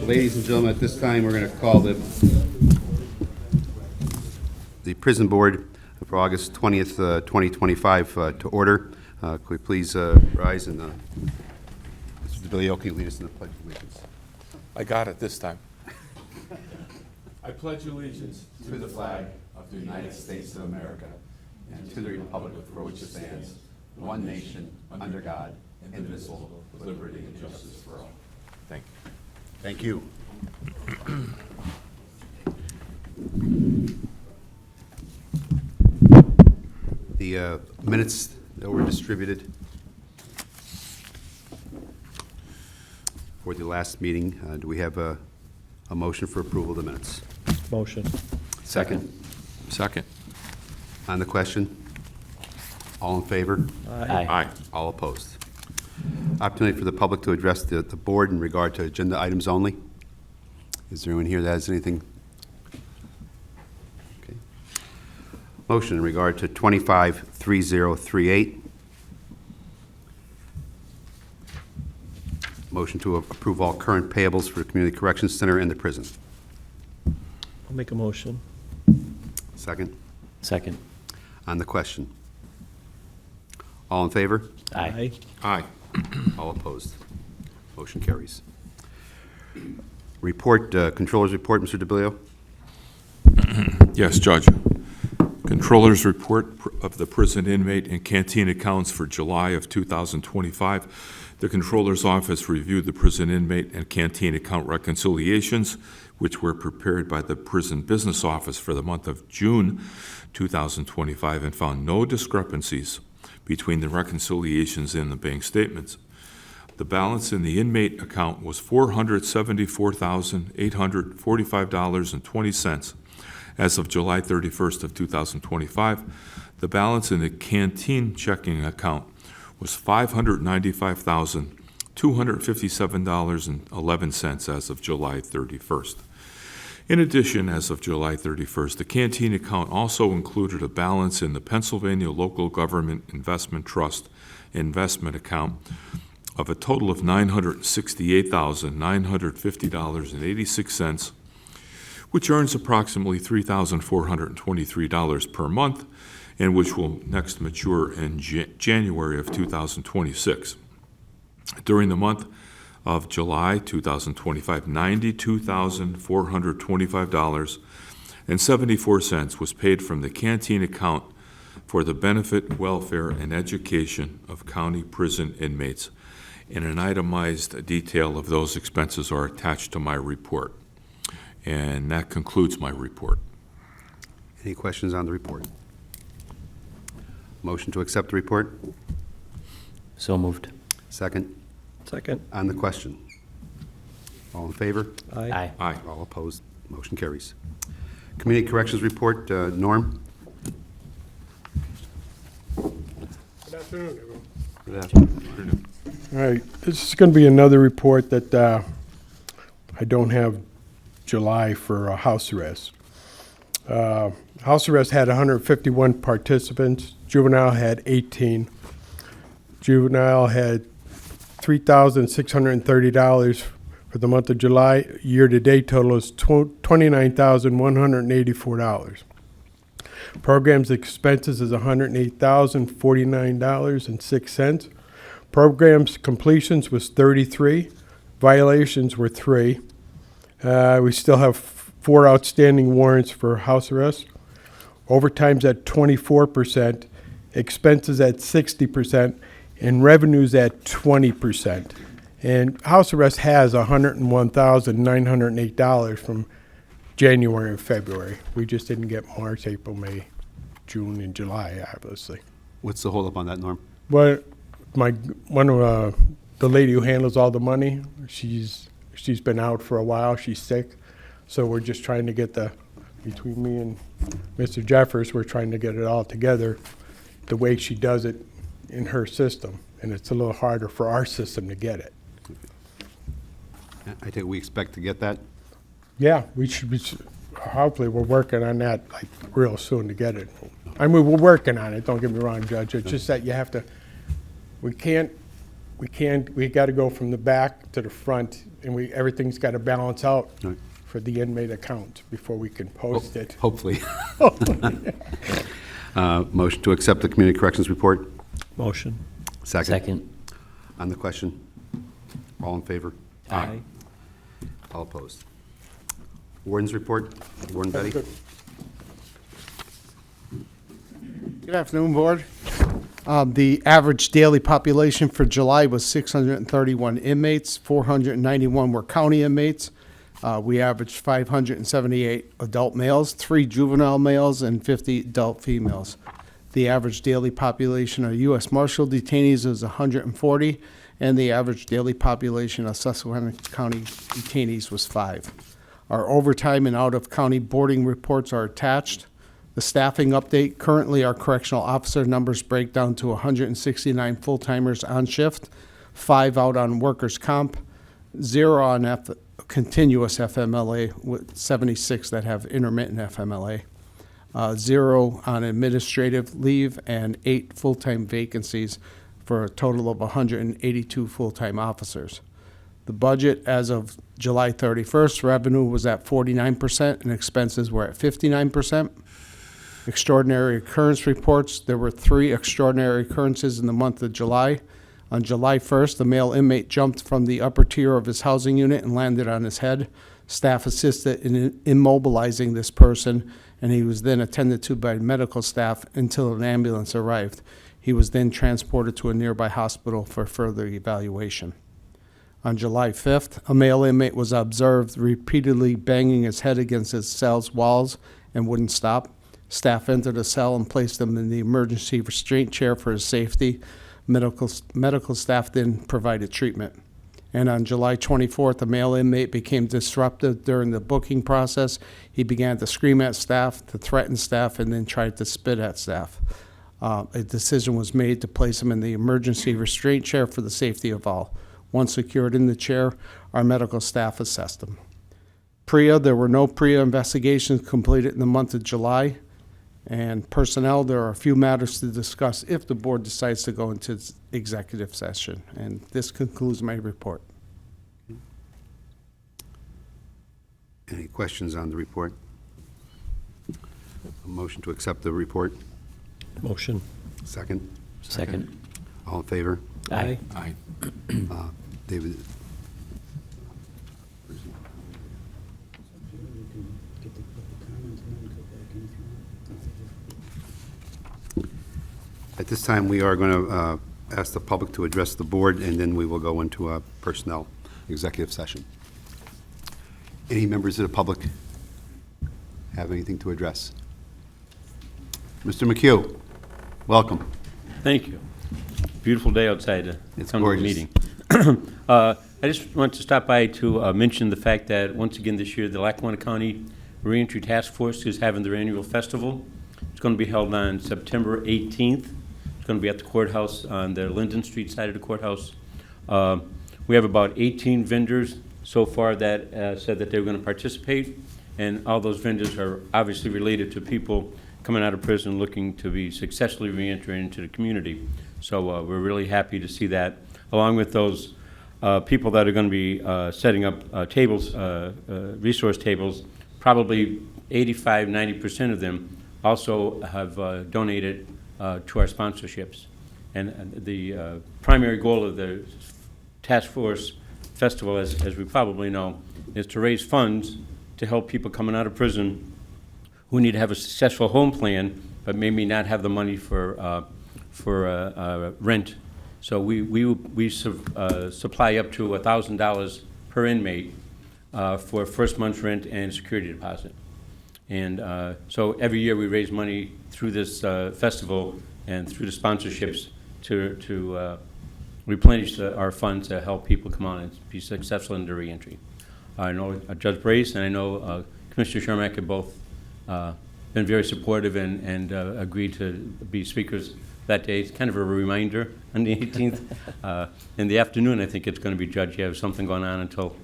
Ladies and gentlemen, at this time, we're going to call the prison board for August 20th, 2025 to order. Could we please rise and Mr. DeBilio, can you lead us in the Pledge of Allegiance? I got it this time. I pledge allegiance To the flag of the United States of America and to the republic for which it stands, one nation, under God, indivisible, with liberty and justice for all. Thank you. Thank you. The minutes that were distributed for the last meeting, do we have a motion for approval of the minutes? Motion. Second. Second. On the question? All in favor? Aye. All opposed? Opportunity for the public to address the board in regard to agenda items only. Is there anyone here that has anything? Okay. Motion in regard to 253038. Motion to approve all current payables for the Community Corrections Center and the prison. I'll make a motion. Second. Second. On the question? All in favor? Aye. Aye. All opposed? Motion carries. Report, Controller's report, Mr. DeBilio. Yes, Judge. Controller's report of the prison inmate and canteen accounts for July of 2025. The Controller's office reviewed the prison inmate and canteen account reconciliations, which were prepared by the prison business office for the month of June 2025, and found no discrepancies between the reconciliations and the bank statements. The balance in the inmate account was $474,845.20 as of July 31st of 2025. The balance in the canteen checking account was $595,257.11 as of July 31st. In addition, as of July 31st, the canteen account also included a balance in the Pennsylvania Local Government Investment Trust investment account of a total of $968,950.86, which earns approximately $3,423 per month, and which will next mature in January of 2026. During the month of July 2025, $92,425.74 was paid from the canteen account for the benefit, welfare, and education of county prison inmates, and an itemized detail of those expenses are attached to my report. And that concludes my report. Any questions on the report? Motion to accept the report? So moved. Second. Second. On the question? All in favor? Aye. Aye. All opposed? Motion carries. Community Corrections Report, Norm? Good afternoon, everyone. Good afternoon. All right, this is going to be another report that I don't have July for house arrest. House arrest had 151 participants. Juvenile had 18. Juvenile had $3,630 for the month of July. Year-to-date total is $29,184. Programs expenses is $108,049.06. Programs completions was 33. Violations were 3. We still have 4 outstanding warrants for house arrest. Overtime's at 24%, expenses at 60%, and revenues at 20%. And house arrest has $101,908 from January and February. We just didn't get March, April, May, June, and July, obviously. What's the holdup on that, Norm? Well, one of the lady who handles all the money, she's been out for a while. She's sick, so we're just trying to get between me and Mr. Jeffers, we're trying to get it all together the way she does it in her system, and it's a little harder for our system to get it. I think we expect to get that. Yeah, we should be. Hopefully, we're working on that like real soon to get it. I mean, we're working on it. Don't get me wrong, Judge. It's just that you have to. We can't we got to go from the back to the front, and everything's got to balance out Right. for the inmate account before we can post it. Hopefully. Motion to accept the Community Corrections Report. Motion. Second. Second. On the question? All in favor? Aye. All opposed? Warden's report. Warden Betty? Good. Good afternoon, Board. The average daily population for July was 631 inmates, 491 were county inmates. We averaged 578 adult males, 3 juvenile males, and 50 adult females. The average daily population of U.S. Marshal detainees was 140, and the average daily population of Susquehanna County detainees was 5. Our overtime and out-of-county boarding reports are attached. The staffing update, currently our correctional officer numbers break down to 169 full-timers on shift, 5 out on workers' comp, 0 on continuous FMLA, with 76 that have intermittent FMLA, 0 on administrative leave, and 8 full-time vacancies for a total of 182 full-time officers. The budget as of July 31st, revenue was at 49% and expenses were at 59%. Extraordinary occurrence reports, there were 3 extraordinary occurrences in the month of July. On July 1st, the male inmate jumped from the upper tier of his housing unit and landed on his head. Staff assisted in immobilizing this person, and he was then attended to by medical staff until an ambulance arrived. He was then transported to a nearby hospital for further evaluation. On July 5th, a male inmate was observed repeatedly banging his head against his cell's walls and wouldn't stop. Staff entered the cell and placed him in the emergency restraint chair for his safety. Medical staff then provided treatment. And on July 24th, a male inmate became disruptive during the booking process. He began to scream at staff, to threaten staff, and then tried to spit at staff. A decision was made to place him in the emergency restraint chair for the safety of all. Once secured in the chair, our medical staff assessed him. PREA, there were no PREA investigations completed in the month of July. And personnel, there are a few matters to discuss if the board decides to go into executive session. And this concludes my report. Any questions on the report? A motion to accept the report. Motion. Second. Second. All in favor? Aye. Aye. David? At this time, we are going to ask the public to address the board, and then we will go into a personnel executive session. Any members of the public have anything to address? Mr. McHugh, welcome. Thank you. Beautiful day outside to It's come to the gorgeous. meeting. I just want to stop by to mention the fact that once again this year, the Lackawanna County Reentry Task Force is having their annual festival. It's going to be held on September 18th. It's going to be at the courthouse on the Linden Street side of the courthouse. We have about 18 vendors so far that said that they were going to participate, and all those vendors are obviously related to people coming out of prison looking to be successfully reentering into the community. So we're really happy to see that, along with those people that are going to be setting up tables, resource tables. Probably 85–90% of them also have donated to our sponsorships. And the primary goal of the task force festival, as we probably know, is to raise funds to help people coming out of prison who need to have a successful home plan, but maybe not have the money for rent. So we supply up to $1,000 per inmate for first month's rent and security deposit. And so every year we raise money through this festival and through the sponsorships to replenish our funds to help people come on and be successful in their reentry. I know Judge Brace and I know Commissioner Shermack have both been very supportive and agreed to be speakers that day. It's kind of a reminder on the 18th. In the afternoon, I think it's going to be, Judge, you have something going on until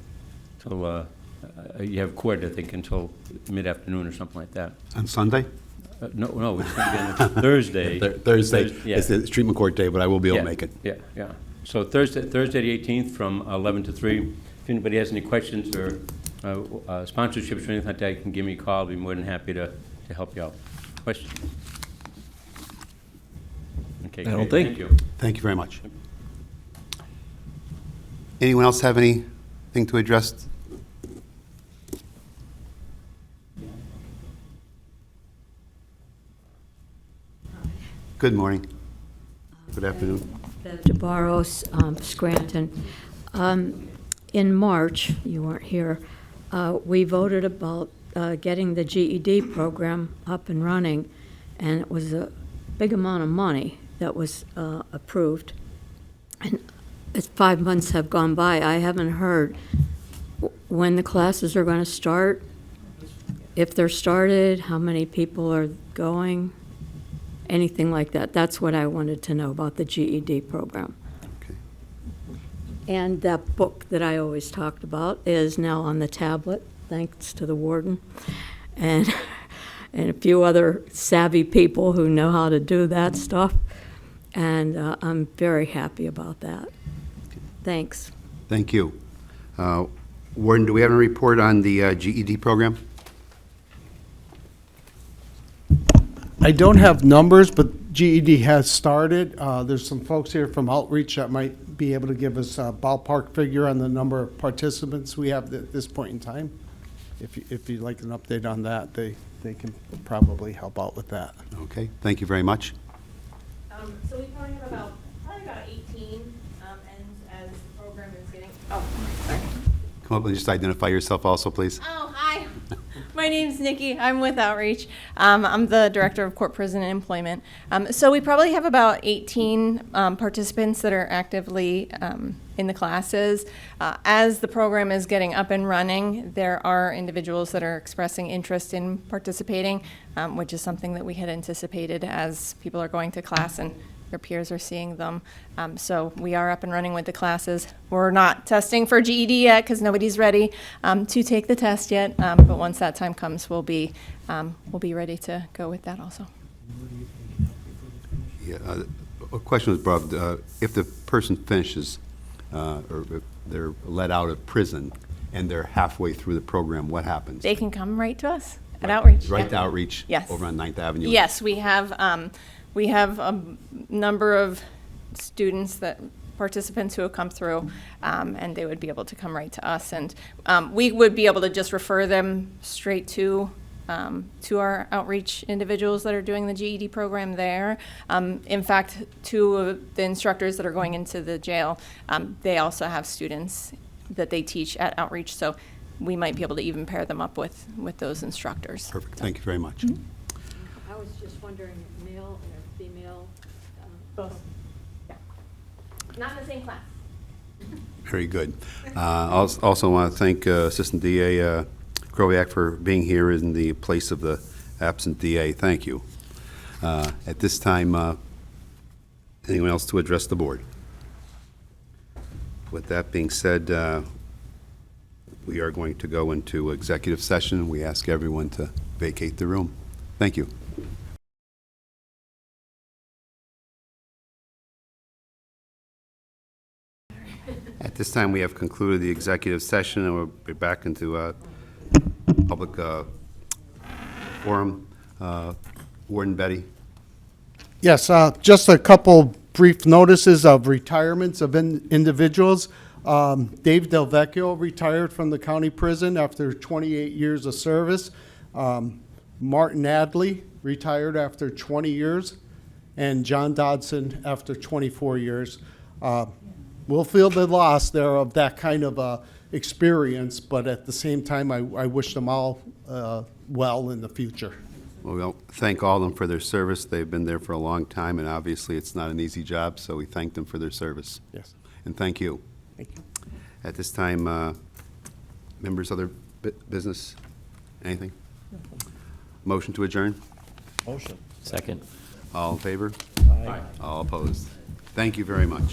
you have court, I think, until mid-afternoon or something like that. On Sunday? No, it's going to be on Thursday. Thursday. Yeah. It's the treatment court day, but I will be able Yeah, to make it. Yeah. So Thursday the 18th from 11 to 3. If anybody has any questions or sponsorships or anything like that, you can give me a call. I'll be more than happy to help you out. Questions? Okay, I don't great. think. Thank you. Thank you very much. Anyone else have anything to address? Good morning. Good afternoon. Bev DeBarros, Scranton. In March, you weren't here, we voted about getting the GED program up and running, and it was a big amount of money that was approved. And as 5 months have gone by, I haven't heard when the classes are going to start, if they're started, how many people are going, anything like that. That's what I wanted to know about the GED program. Okay. And that book that I always talked about is now on the tablet, thanks to the warden, and a few other savvy people who know how to do that stuff. And I'm very happy about that. Thanks. Thank you. Warden, do we have a report on the GED program? I don't have numbers, but GED has started. There's some folks here from Outreach that might be able to give us a ballpark figure on the number of participants we have at this point in time. If you'd like an update on that, they can probably help out with that. Okay, thank you very much. So we probably have about 18, and as the program is getting, oh, sorry. Come up and just identify yourself also, please. Oh, hi. My name's Nikki. I'm with Outreach. I'm the Director of Court, Prison, and Employment. So we probably have about 18 participants that are actively in the classes. As the program is getting up and running, there are individuals that are expressing interest in participating, which is something that we had anticipated as people are going to class and their peers are seeing them. So we are up and running with the classes. We're not testing for GED yet because nobody's ready to take the test yet. But once that time comes, we'll be ready to go with that also. Yeah, a question was brought up, if the person finishes, or if they're let out of prison and they're halfway through the program, what happens? They can come right to us at Outreach. Right yeah. to Outreach? Yes. Over on 9th Avenue? Yes, we have a number of students participants who have come through, and they would be able to come right to us, and we would be able to just refer them straight to our outreach individuals that are doing the GED program there. In fact, two of the instructors that are going into the jail, they also have students that they teach at Outreach, so we might be able to even pair them up with those instructors. Perfect, thank you very much. I was just wondering, male or female? Both. Yeah. Not in the same class. Very good. Also want to thank Assistant DA Krowiak for being here in the place of the absent DA. Thank you. At this time, anyone else to address the board? With that being said, we are going to go into executive session. We ask everyone to vacate the room. Thank you. At this time, we have concluded the executive session, and we'll be back into public forum. Warden Betty. Yes, just a couple brief notices of retirements of individuals. Dave Del Vecchio retired from the county prison after 28 years of service. Martin Adley retired after 20 years, and John Dodson after 24 years. We'll feel the loss there of that kind of experience, but at the same time, I wish them all well in the future. Well, we'll thank all of them for their service. They've been there for a long time, and obviously it's not an easy job, so we thank them for their service. Yes. And thank you. Thank you. At this time, members, other business, anything? Motion to adjourn? Motion. Second. All in favor? Aye. All opposed? Thank you very much.